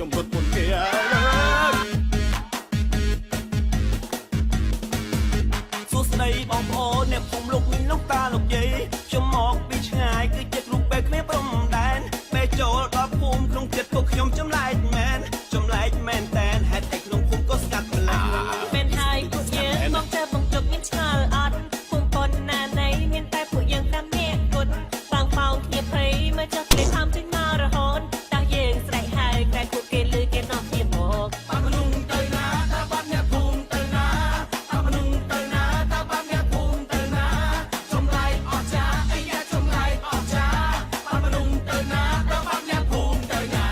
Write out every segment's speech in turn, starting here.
ចំរត់មុនគេសួស្ដីបងប្អូនអ្នកភូមិលោកមីងលោកតាលោកយាយខ្ញុំមកពីឆ្ងាយគឺចិត្តរូបពេលគ្នាព្រំដែនពេលចូលដល់ភូមិក្នុងចិត្តពួកខ្ញុំចម្លែកមែនតែនហេតុតែក្នុងភូមិក៏ស្កាត់ម្លេះមែនហើយពួកយើងមកទៅបង្ចុកមានឆ្ងល់អត់ភូមិប៉ុនណាណៃមានតែពួកយើងតាមអ្នកគុណបាំងប៉ោងគ្នាភ័យមកចុះគេថំចេញមករហូតតើយើងស្រែកហើយតែពួកគេលឺគេនាំគ្នាមកបាត់មនុស្សទៅណាតើបាត់អ្នកភូមិទៅណាតើមនុស្សទៅណាតើបាត់អ្នកភូមិទៅណាចម្លែកអស្ចារ្យអីយ៉ាចម្លែកអស្ចារ្យបាត់មនុស្សទៅណាតើបាត់អ្នកភូមិទៅណា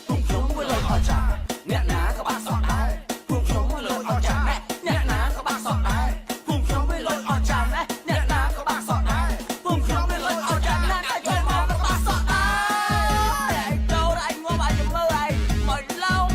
ភូមិខ្ញុំមួយលើអស្ចារ្យអ្នកណាក៏បាក់សក់ដែរភូមិខ្ញុំមួយលើអស្ចារ្យអ្នកណាក៏បាក់សក់ដែរភូមិខ្ញុំមួយលើអស្ចារ្យអ្នកណាក៏បាក់សក់ដែរភូមិខ្ញុំមួយលើអស្ចារ្យអ្នកណាចូលមកក៏បាក់សក់ដែរឯងចូលឯងងំឯងមើលឯងមកឡោង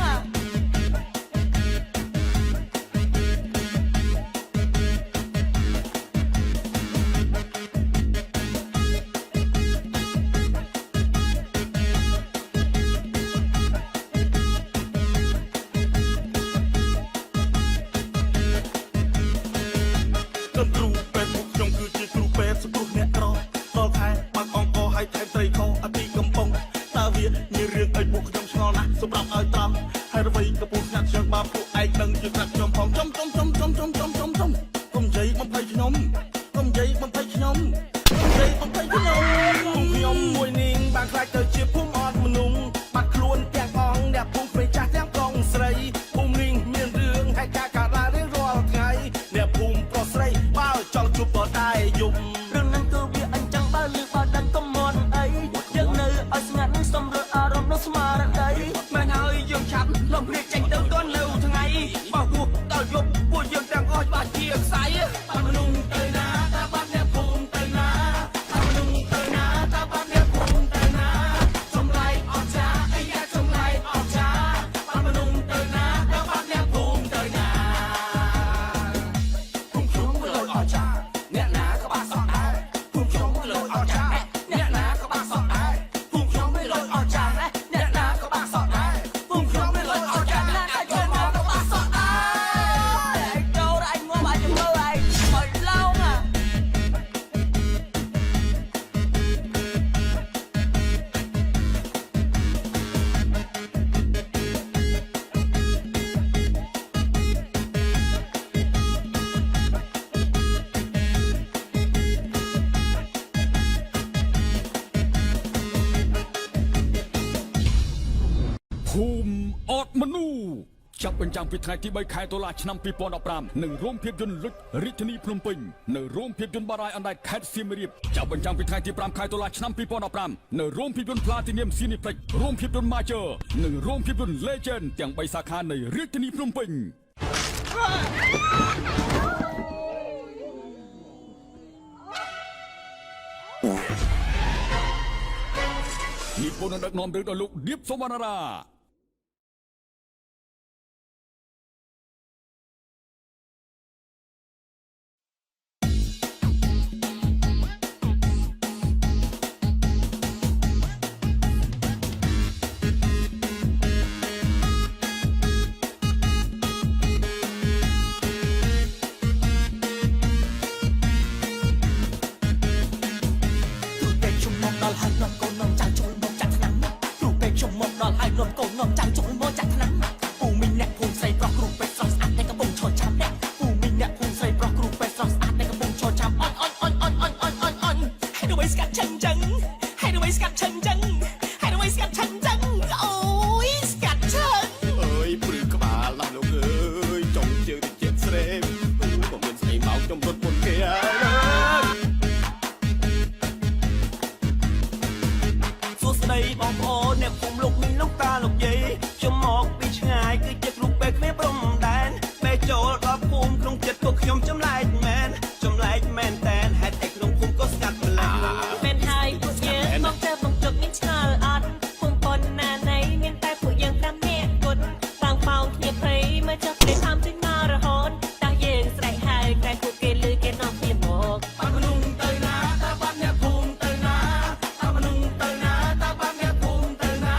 ក្រុមគ្រូពេទ្យពួកខ្ញុំគឺជាគ្រូពេទ្យសង្គ្រោះអ្នកក្រដល់ខែបើកអង្គឲ្យថែមត្រីខអតិកំប៉ុងតើវាមានរឿងអីពួកខ្ញុំឆ្ងល់ណាស់សម្រាប់ឲ្យត្រង់ហើយអ្វីក៏ពួកខ្ញុំជើងបើពួកឯងដឹងជាប្រាប់ខ្ញុំផងចំកុំនិយាយបំភ័យខ្ញុំខ្ញុំមួយនាងបានខ្លាចទៅជាភូមិអត់មនុស្សបាត់ខ្លួនទាំងអង្គអ្នកភូមិពេលចាស់ទាំងកងស្រីភូមិនាងមានរឿងហេតុការណ៍កើតឡើងរៀងរាល់ថ្ងៃអ្នកភូមិប្រុសស្រីបើចង់ជួបក៏តែយំរឿងហ្នឹងគឺវាអញ្ចឹងបើលឺបើដឹងក៏មិនអីយើងនៅឲ្យស្ងាត់សំរើអារម្មណ៍នៅស្មារតីមែនហើយយើងឆាប់លំរៀកចេញទៅទាន់នៅថ្ងៃបោះពោះដល់យប់ពួកយើងទាំងអស់បាត់ជាខ្សែបាត់មនុស្សទៅណាតើបាត់អ្នកភូមិទៅណាតើមនុស្សទៅណាតើបាត់អ្នកភូមិទៅណាចម្លែកអស្ចារ្យអីយ៉ាចម្លែកអស្ចារ្យបាត់មនុស្សទៅណាតើបាត់អ្នកភូមិទៅណាភូមិខ្ញុំមួយលើអស្ចារ្យអ្នកណាក៏បាក់សក់ដែរភូមិខ្ញុំមួយលើអស្ចារ្យអ្នកណាក៏បាក់សក់ដែរភូមិខ្ញុំមួយលើអស្ចារ្យអ្នកណាក៏បាក់សក់ដែរភូមិខ្ញុំមួយលើអស្ចារ្យអ្នកណាចូលមកក៏បាក់សក់ដែរឯងចូលឯងងំឯងមើលឯងមកឡោងភូមិអត់មនុស្សចាប់បញ្ចាំងពីថ្ងៃទី3ខែតុលាឆ្នាំ2015នៅរោងភាពយន្តលុចរាជធានីភ្នំពេញនៅរោងភាពយន្តបារាយអណ្ដែតខេត្តសៀមរាបចាប់បញ្ចាំងពីថ្ងៃទី5ខែតុលាឆ្នាំ2015នៅរោងភាពយន្ត Platinum Cineplex រោងភាពយន្ត Major និងរោងភាពយន្ត Legend ទាំង3សាខានៃរាជធានីភ្នំពេញនេះពលនឹងដឹកនាំរឿងដល់លោកឌៀបសុវណ្ណារាដល់ហើយនាំកូននាំចៅចូលមកចាក់ឆ្នាំគ្រូពេកខ្ញុំមកដល់ហើយនាំកូននាំចៅចូលមកចាក់ឆ្នាំពូមីងអ្នកភូមិស្រីប្រុសគ្រូពេកស្រស់ស្អាតតែកំពុងឈរចាំដែរពូមីងអ្នកភូមិស្រីប្រុសគ្រូពេកស្រស់ស្អាតតែកំពុងឈរចាំអន់ហើយទៅបីស្កាត់ឆឹងចឹងហើយទៅបីស្កាត់ឆឹងចឹងហើយទៅបីស្កាត់ឆឹងចឹងអូយស្កាត់ឆឹងអើយព្រឺក្បាលណាស់លោកអើយចង់ជើងទៅជាតិស្រេមអូក៏មានស្អីមកខ្ញុំរត់មុនគេហើយសួស្ដីបងប្អូនអ្នកភូមិលោកមីងលោកតាលោកយាយខ្ញុំមកពីឆ្ងាយគឺចិត្តរូបពេលគ្នាព្រំដែនពេលចូលដល់ភូមិក្នុងចិត្តពួកខ្ញុំចម្លែកមែនតែនហេតុតែក្នុងភូមិក៏ស្កាត់ម្លេះមែនហើយពួកយើងមកទៅបង្ចុកមានឆ្ងល់អត់ភូមិប៉ុនណាណៃមានតែពួកយើងតាមអ្នកគុណបាំងប៉ោងគ្នាភ័យមកចុះគេថំចេញមករហូតតើយើងស្រែកហើយតែពួកគេលឺគេនាំគ្នាមកបាត់មនុស្សទៅណាតើបាត់អ្នកភូមិទៅណាតើមនុស្សទៅណាតើបាត់អ្នកភូមិទៅណា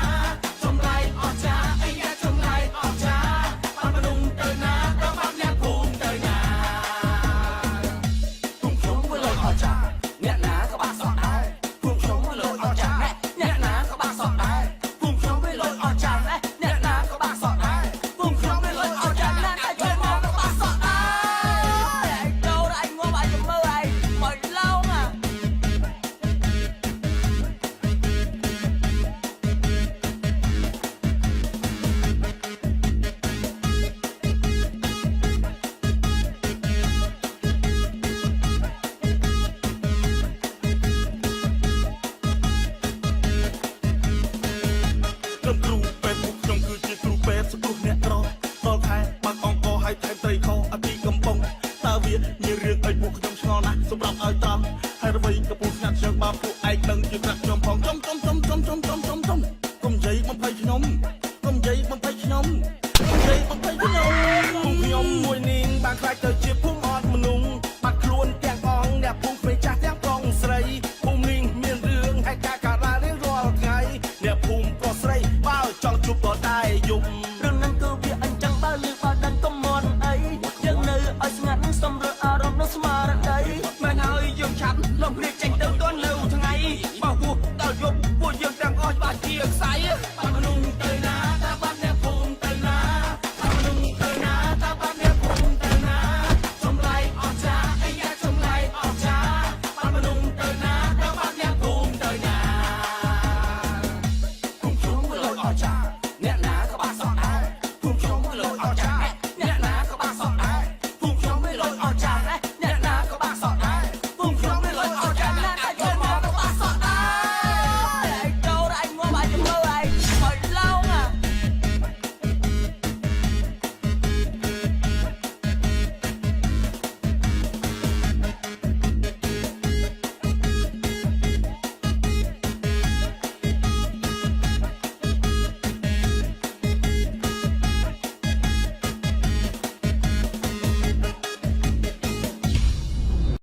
ខ្សែបាត់